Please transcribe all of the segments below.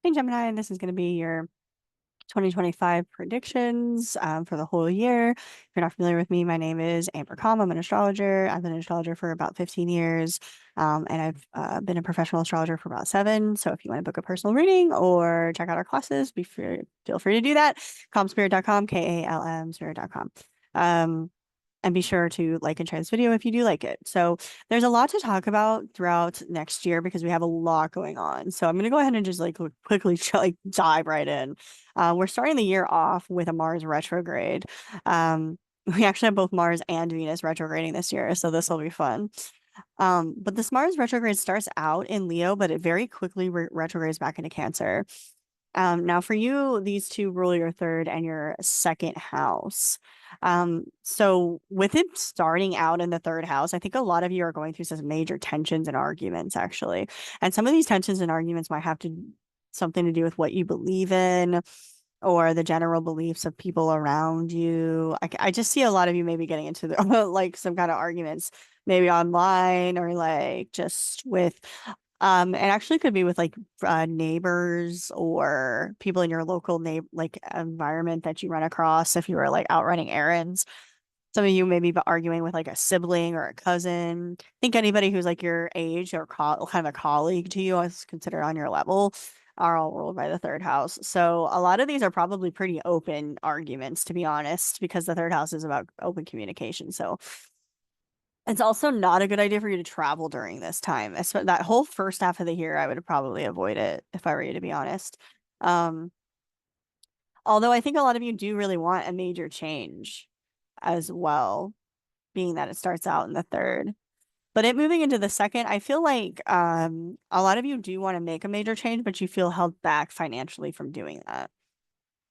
Hey Gemini, this is going to be your 2025 predictions for the whole year. If you're not familiar with me, my name is Amber Com. I'm an astrologer. I've been an astrologer for about 15 years, and I've been a professional astrologer for about 7. So if you want to book a personal reading or check out our classes, feel free to do that. Calmspirit.com, Kalm spirit.com. And be sure to like and share this video if you do like it. So there's a lot to talk about throughout next year because we have a lot going on. So I'm going to go ahead and just like quickly like dive right in. We're starting the year off with a Mars retrograde. Um, we actually have both Mars and Venus retrograding this year, so this will be fun. But this Mars retrograde starts out in Leo, but it very quickly retrogrades back into Cancer. Now for you, these two rule your third and your second house. So with it starting out in the third house, I think a lot of you are going through some major tensions and arguments, actually. And some of these tensions and arguments might have to something to do with what you believe in or the general beliefs of people around you. I just see a lot of you maybe getting into the, like some kind of arguments, maybe online or like just with it actually could be with like neighbors or people in your local like environment that you run across if you were like out running errands. Some of you may be arguing with like a sibling or a cousin. I think anybody who's like your age or kind of a colleague to you is considered on your level are all ruled by the third house. So a lot of these are probably pretty open arguments, to be honest, because the third house is about open communication. So it's also not a good idea for you to travel during this time. That whole first half of the year, I would probably avoid it if I were you, to be honest. Um, Although I think a lot of you do really want a major change as well, being that it starts out in the third. But it moving into the second, I feel like a lot of you do want to make a major change, but you feel held back financially from doing that.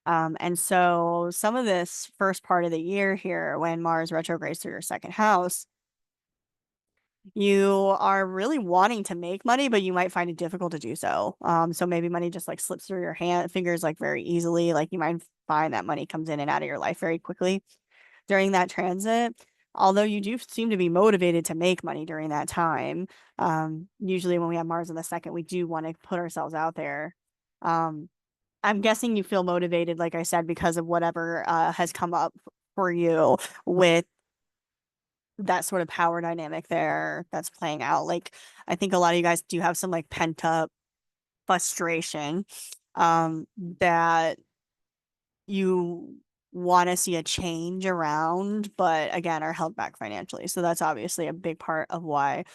And so some of this first part of the year here, when Mars retrogrades through your second house, you are really wanting to make money, but you might find it difficult to do so. So maybe money just like slips through your fingers like very easily. Like you might find that money comes in and out of your life very quickly during that transit. Although you do seem to be motivated to make money during that time. Usually when we have Mars in the second, we do want to put ourselves out there. Um, I'm guessing you feel motivated, like I said, because of whatever has come up for you with that sort of power dynamic there that's playing out. Like, I think a lot of you guys do have some like pent up frustration that you want to see a change around, but again, are held back financially. So that's obviously a big part of why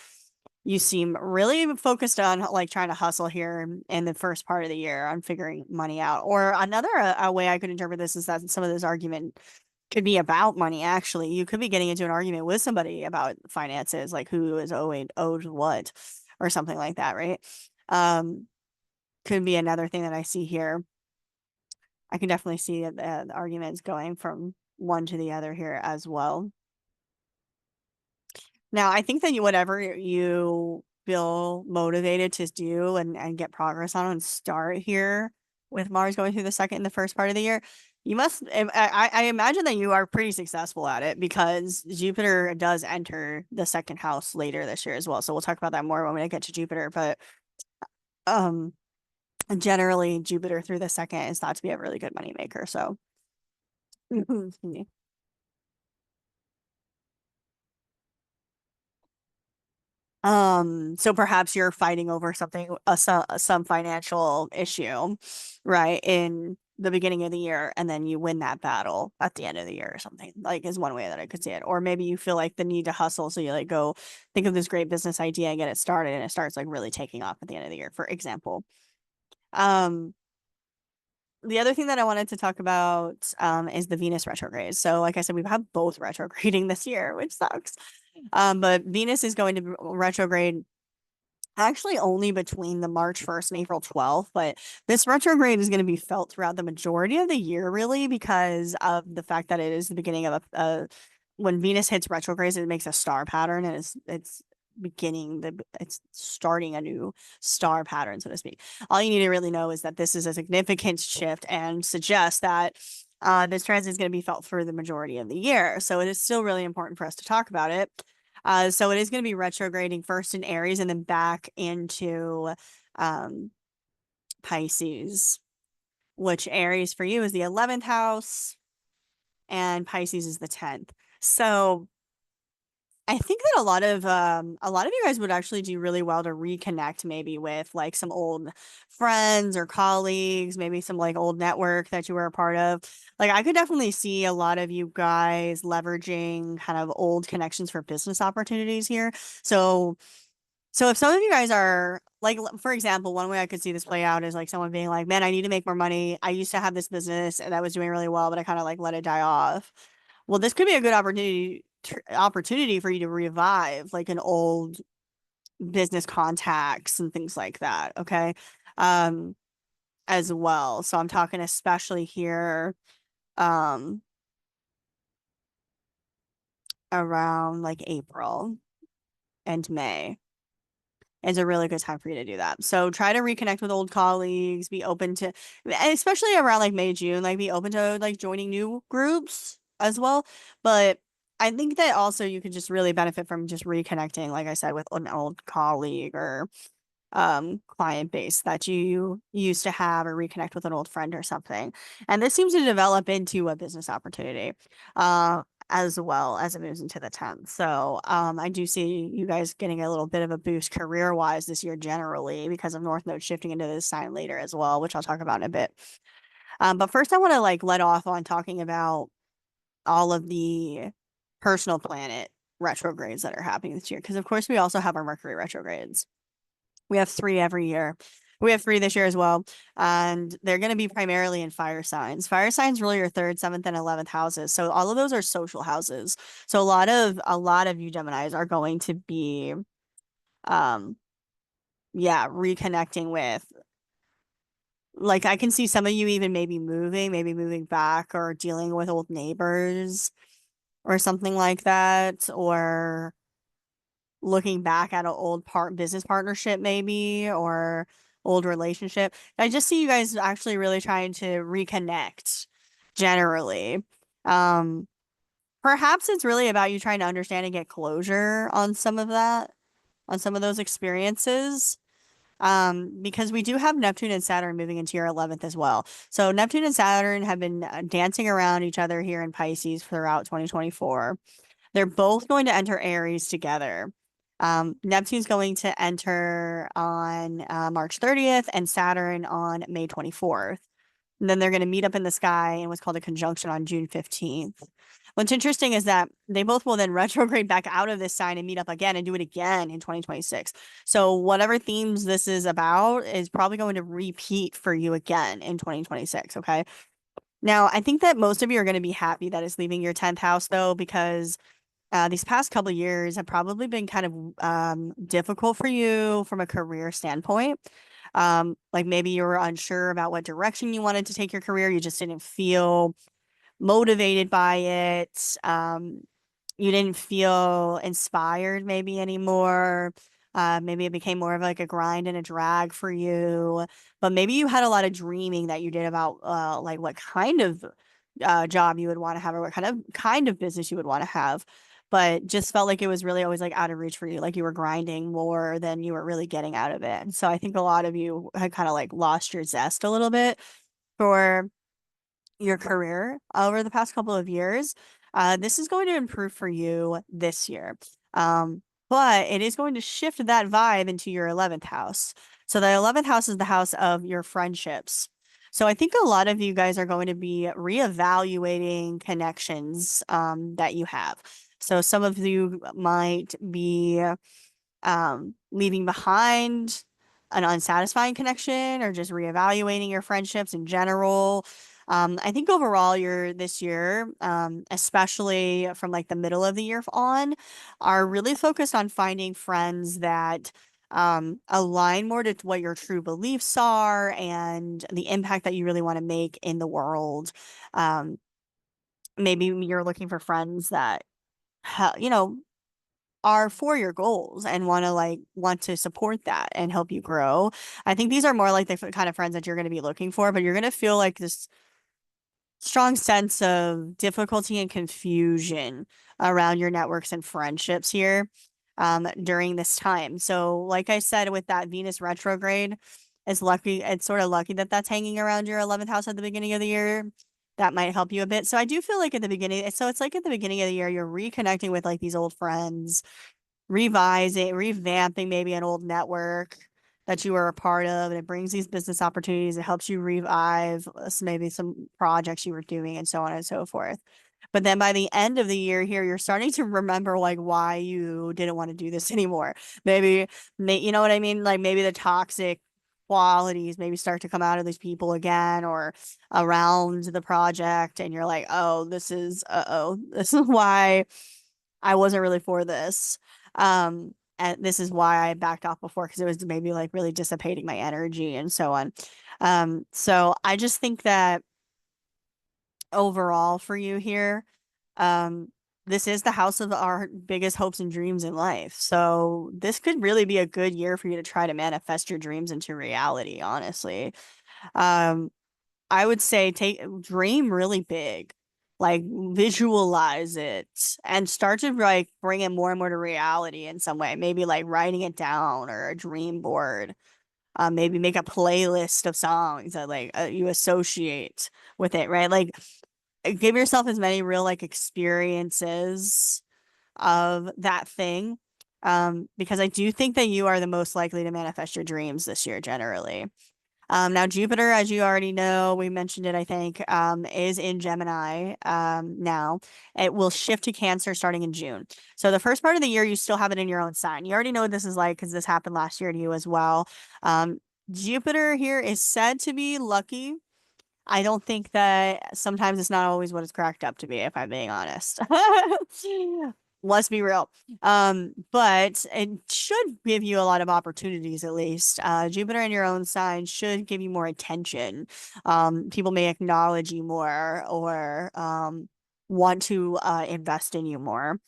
you seem really focused on like trying to hustle here in the first part of the year on figuring money out. Or another way I could interpret this is that some of this argument could be about money, actually. You could be getting into an argument with somebody about finances, like who is owed what, or something like that, right? Um, could be another thing that I see here. I can definitely see the arguments going from one to the other here as well. Now, I think that whatever you feel motivated to do and get progress on and start here with Mars going through the second and the first part of the year, you must, I imagine that you are pretty successful at it because Jupiter does enter the second house later this year as well. So we'll talk about that more when we get to Jupiter. But um, generally, Jupiter through the second is thought to be a really good money maker. So, excuse me. So perhaps you're fighting over something, some financial issue, right, in the beginning of the year, and then you win that battle at the end of the year or something, like is one way that I could see it. Or maybe you feel like the need to hustle, so you like go think of this great business idea and get it started, and it starts like really taking off at the end of the year, for example. Um, the other thing that I wanted to talk about is the Venus retrograde. So, like I said, we've had both retrograding this year, which sucks. But Venus is going to retrograde actually only between the March 1st and April 12th, but this retrograde is going to be felt throughout the majority of the year, really, because of the fact that it is the beginning of a when Venus hits retrograde, it makes a star pattern and it's starting a new star pattern, so to speak. All you need to really know is that this is a significant shift and suggests that this transit is going to be felt for the majority of the year. So it is still really important for us to talk about it. So it is going to be retrograding first in Aries and then back into um, Pisces, which Aries for you is the 11th house and Pisces is the 10th. So I think that a lot of you guys would actually do really well to reconnect maybe with like some old friends or colleagues, maybe some like old network that you were a part of. Like I could definitely see a lot of you guys leveraging kind of old connections for business opportunities here. So so if some of you guys are like, for example, one way I could see this play out is like someone being like, "Man, I need to make more money. I used to have this business and that was doing really well, but I kind of like let it die off." Well, this could be a good opportunity for you to revive like an old business contacts and things like that. Okay, um, as well. So I'm talking especially here, um, around like April and May is a really good time for you to do that. So try to reconnect with old colleagues, be open to, especially around like May, June, like be open to like joining new groups as well. But I think that also you could just really benefit from just reconnecting, like I said, with an old colleague or client base that you used to have or reconnect with an old friend or something. And this seems to develop into a business opportunity as well as it moves into the 10th. So I do see you guys getting a little bit of a boost career wise this year generally because of North Node shifting into this sign later as well, which I'll talk about in a bit. But first I want to like let off on talking about all of the personal planet retrogrades that are happening this year. Because of course we also have our Mercury retrogrades. We have three every year. We have three this year as well. And they're going to be primarily in fire signs. Fire signs really are third, seventh, and 11th houses. So all of those are social houses. So a lot of you Geminis are going to be, um, yeah, reconnecting with, like, I can see some of you even maybe moving back or dealing with old neighbors or something like that, or looking back at an old business partnership maybe or old relationship. I just see you guys actually really trying to reconnect generally. Um, Perhaps it's really about you trying to understand and get closure on some of that, on some of those experiences. Because we do have Neptune and Saturn moving into your 11th as well. So Neptune and Saturn have been dancing around each other here in Pisces throughout 2024. They're both going to enter Aries together. Neptune's going to enter on March 30th and Saturn on May 24th. And then they're going to meet up in the sky in what's called a conjunction on June 15th. What's interesting is that they both will then retrograde back out of this sign and meet up again and do it again in 2026. So whatever themes this is about is probably going to repeat for you again in 2026. Okay. Now, I think that most of you are going to be happy that it's leaving your 10th house though, because these past couple of years have probably been kind of difficult for you from a career standpoint. Like maybe you were unsure about what direction you wanted to take your career. You just didn't feel motivated by it. You didn't feel inspired maybe anymore. Maybe it became more of like a grind and a drag for you. But maybe you had a lot of dreaming that you did about like what kind of job you would want to have or what kind of business you would want to have. But just felt like it was really always like out of reach for you. Like you were grinding more than you were really getting out of it. And so I think a lot of you had kind of like lost your zest a little bit for your career over the past couple of years. This is going to improve for you this year. But it is going to shift that vibe into your 11th house. So the 11th house is the house of your friendships. So I think a lot of you guys are going to be reevaluating connections that you have. So some of you might be leaving behind an unsatisfying connection or just reevaluating your friendships in general. I think overall, you're this year, especially from like the middle of the year on, are really focused on finding friends that align more to what your true beliefs are and the impact that you really want to make in the world. Um, Maybe you're looking for friends that, you know, are for your goals and want to support that and help you grow. I think these are more like the kind of friends that you're going to be looking for, but you're going to feel like this strong sense of difficulty and confusion around your networks and friendships here during this time. So, like I said, with that Venus retrograde, It's lucky, it's sort of lucky that that's hanging around your 11th house at the beginning of the year. That might help you a bit. So I do feel like at the beginning, so it's like at the beginning of the year, you're reconnecting with like these old friends, revising, revamping maybe an old network that you were a part of, and it brings these business opportunities. It helps you revive maybe some projects you were doing and so on and so forth. But then by the end of the year here, you're starting to remember like why you didn't want to do this anymore. Maybe, you know what I mean? Like maybe the toxic qualities maybe start to come out of these people again or around the project, and you're like, oh, this is why I wasn't really for this. And this is why I backed off before, because it was maybe like really dissipating my energy and so on. So I just think that overall for you here, um, this is the house of our biggest hopes and dreams in life. So this could really be a good year for you to try to manifest your dreams into reality, honestly. Um, I would say dream really big, like visualize it and start to like bring it more and more to reality in some way. Maybe like writing it down or a dream board. Maybe make a playlist of songs that like you associate with it, right? Like give yourself as many real like experiences of that thing. Because I do think that you are the most likely to manifest your dreams this year generally. Now Jupiter, as you already know, we mentioned it, I think, is in Gemini, now. It will shift to Cancer starting in June. So the first part of the year, you still have it in your own sign. You already know what this is like because this happened last year to you as well. Jupiter here is said to be lucky. I don't think that sometimes it's not always what it's cracked up to be, if I'm being honest. Let's be real. But it should give you a lot of opportunities at least. Jupiter in your own sign should give you more attention. People may acknowledge you more or want to invest in you more.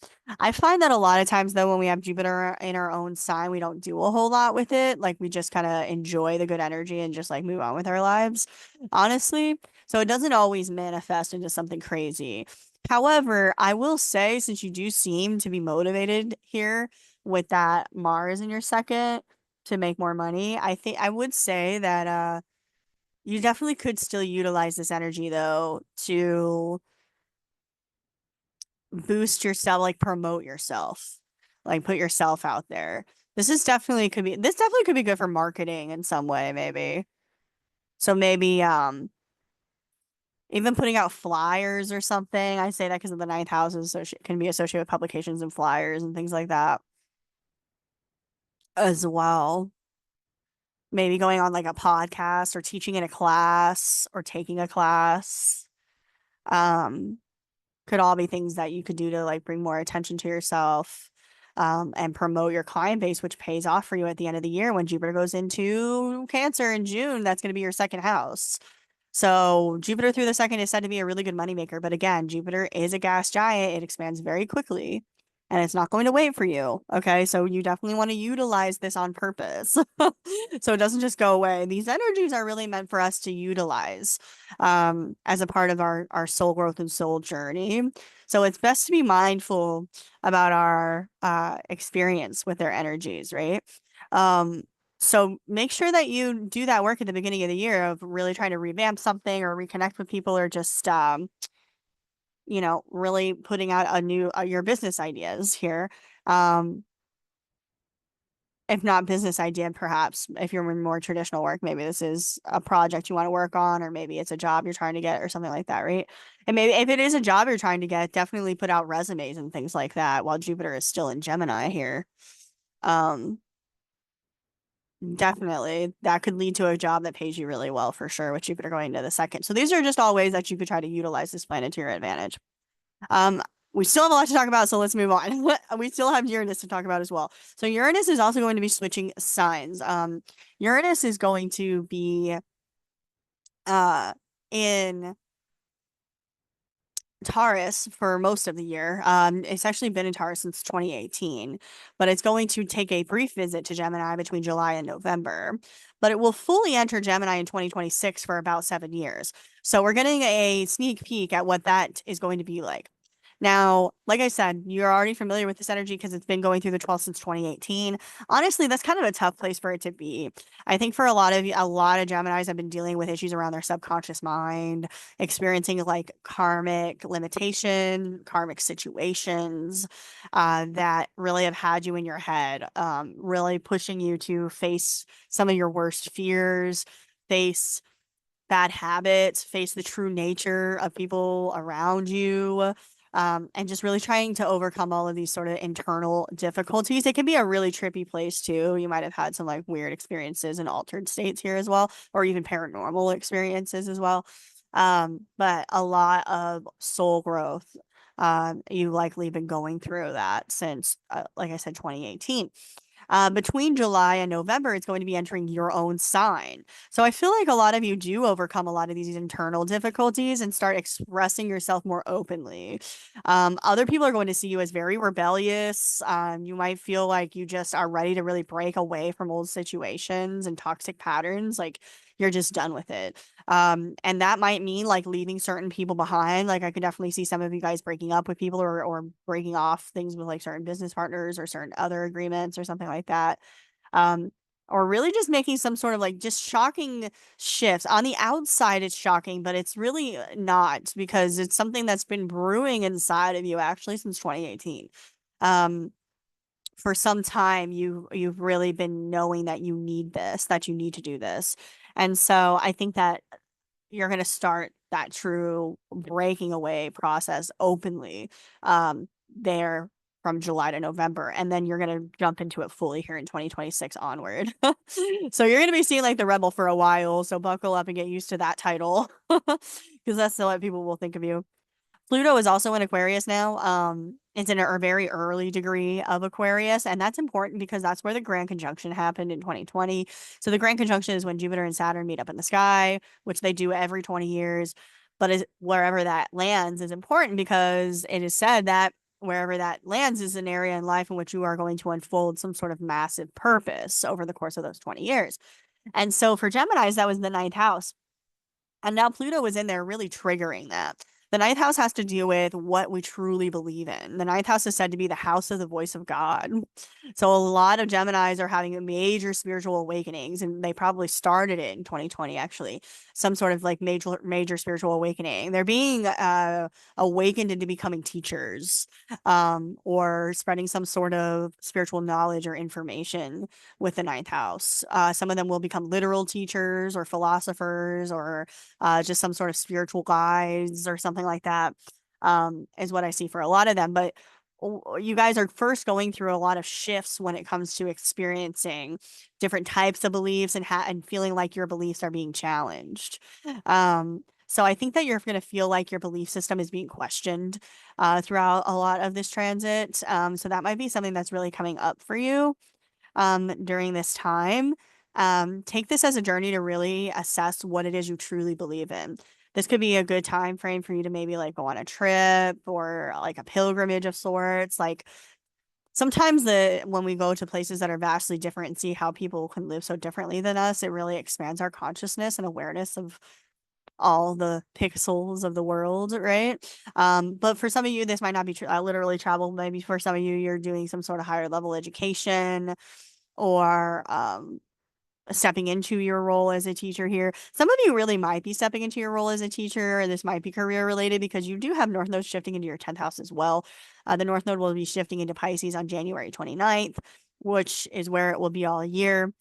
I find that a lot of times though, when we have Jupiter in our own sign, we don't do a whole lot with it. Like we just kind of enjoy the good energy and just like move on with our lives, honestly. So it doesn't always manifest into something crazy. However, I will say, since you do seem to be motivated here with that Mars in your second to make more money, I think I would say that you definitely could still utilize this energy though to boost yourself, like promote yourself, like put yourself out there. This definitely could be good for marketing in some way, maybe. So maybe even putting out flyers or something. I say that because of the ninth house is can be associated with publications and flyers and things like that as well. Maybe going on like a podcast or teaching in a class or taking a class. Um, could all be things that you could do to like bring more attention to yourself, and promote your client base, which pays off for you at the end of the year when Jupiter goes into Cancer in June. That's going to be your second house. So Jupiter through the second is said to be a really good moneymaker. But again, Jupiter is a gas giant. It expands very quickly and it's not going to wait for you. Okay. So you definitely want to utilize this on purpose. So it doesn't just go away. These energies are really meant for us to utilize as a part of our soul growth and soul journey. So it's best to be mindful about our experience with their energies, right? Um, so make sure that you do that work at the beginning of the year of really trying to revamp something or reconnect with people or just really putting out a new your business ideas here. Um, if not business idea, perhaps if you're in more traditional work, maybe this is a project you want to work on, or maybe it's a job you're trying to get or something like that, right? And maybe if it is a job you're trying to get, definitely put out resumes and things like that while Jupiter is still in Gemini here. Um, Definitely. That could lead to a job that pays you really well for sure, with Jupiter going to the second. So these are just all ways that you could try to utilize this planet to your advantage. Um, we still have a lot to talk about, so let's move on. We still have Uranus to talk about as well. So Uranus is also going to be switching signs. Uranus is going to be in Taurus for most of the year. It's actually been in Taurus since 2018, but it's going to take a brief visit to Gemini between July and November. But it will fully enter Gemini in 2026 for about 7 years. So we're getting a sneak peek at what that is going to be like. Now, like I said, you're already familiar with this energy because it's been going through the 12th since 2018. Honestly, that's kind of a tough place for it to be. I think for a lot of Geminis have been dealing with issues around their subconscious mind, experiencing like karmic limitation, karmic situations, that really have had you in your head, really pushing you to face some of your worst fears, face bad habits, face the true nature of people around you, and just really trying to overcome all of these sort of internal difficulties. It can be a really trippy place too. You might have had some like weird experiences and altered states here as well, or even paranormal experiences as well. But a lot of soul growth. You've likely been going through that since, like I said, 2018. Between July and November, it's going to be entering your own sign. So I feel like a lot of you do overcome a lot of these internal difficulties and start expressing yourself more openly. Other people are going to see you as very rebellious. You might feel like you just are ready to really break away from old situations and toxic patterns. Like you're just done with it. And that might mean like leaving certain people behind. Like I could definitely see some of you guys breaking up with people or breaking off things with like certain business partners or certain other agreements or something like that. Um, or really just making some sort of like just shocking shifts. On the outside, it's shocking, but it's really not because it's something that's been brewing inside of you actually since 2018. Um, for some time you've really been knowing that you need this, that you need to do this. And so I think that you're going to start that true breaking away process openly there from July to November. And then you're going to jump into it fully here in 2026 onward. So you're going to be seeing like the rebel for a while. So buckle up and get used to that title because that's what people will think of you. Pluto is also in Aquarius now. It's in a very early degree of Aquarius, and that's important because that's where the grand conjunction happened in 2020. So the grand conjunction is when Jupiter and Saturn meet up in the sky, which they do every 20 years. But wherever that lands is important because it is said that wherever that lands is an area in life in which you are going to unfold some sort of massive purpose over the course of those 20 years. And so for Geminis, that was the ninth house. And now Pluto was in there really triggering that. The ninth house has to do with what we truly believe in. The ninth house is said to be the house of the voice of God. So a lot of Geminis are having major spiritual awakenings, and they probably started it in 2020, actually. Some sort of like major spiritual awakening. They're being awakened into becoming teachers, or spreading some sort of spiritual knowledge or information with the ninth house. Some of them will become literal teachers or philosophers or just some sort of spiritual guides or something like that, is what I see for a lot of them. But you guys are first going through a lot of shifts when it comes to experiencing different types of beliefs and feeling like your beliefs are being challenged. So I think that you're going to feel like your belief system is being questioned throughout a lot of this transit. So that might be something that's really coming up for you during this time. Take this as a journey to really assess what it is you truly believe in. This could be a good time frame for you to maybe like go on a trip or like a pilgrimage of sorts. Like sometimes when we go to places that are vastly different and see how people can live so differently than us, it really expands our consciousness and awareness of all the pixels of the world, right? But for some of you, this might not be literally travel. Maybe for some of you, you're doing some sort of higher level education or stepping into your role as a teacher here. Some of you really might be stepping into your role as a teacher, or this might be career related because you do have North Node shifting into your 10th house as well. The North Node will be shifting into Pisces on January 29th, which is where it will be all year.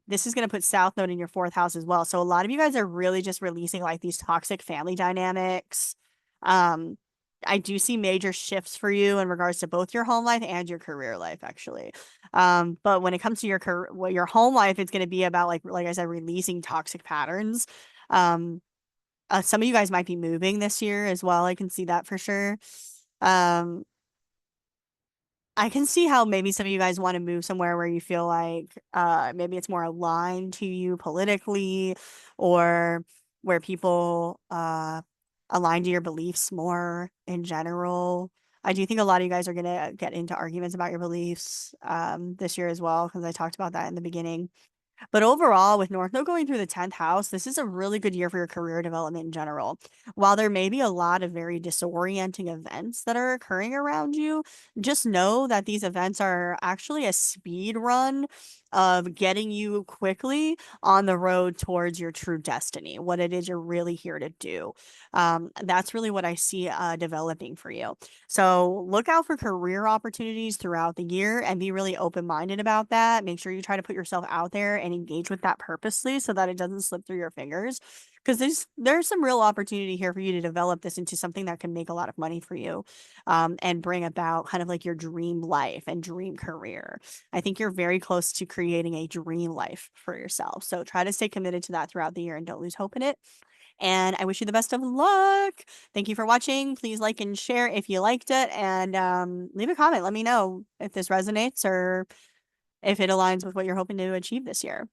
This is going to put South Node in your 4th house as well. So a lot of you guys are really just releasing like these toxic family dynamics. Um, I do see major shifts for you in regards to both your home life and your career life, actually. But when it comes to your home life, it's going to be about like I said, releasing toxic patterns. Um, some of you guys might be moving this year as well. I can see that for sure. Um, I can see how maybe some of you guys want to move somewhere where you feel like maybe it's more aligned to you politically or where people align to your beliefs more in general. I do think a lot of you guys are going to get into arguments about your beliefs this year as well because I talked about that in the beginning. But overall, with North Node going through the 10th house, this is a really good year for your career development in general. While there may be a lot of very disorienting events that are occurring around you, just know that these events are actually a speed run of getting you quickly on the road towards your true destiny, what it is you're really here to do. That's really what I see developing for you. So look out for career opportunities throughout the year and be really open-minded about that. Make sure you try to put yourself out there and engage with that purposely so that it doesn't slip through your fingers. Because there's some real opportunity here for you to develop this into something that can make a lot of money for you, and bring about kind of like your dream life and dream career. I think you're very close to creating a dream life for yourself. So try to stay committed to that throughout the year and don't lose hope in it. And I wish you the best of luck. Thank you for watching. Please like and share if you liked it, and leave a comment. Let me know if this resonates or if it aligns with what you're hoping to achieve this year.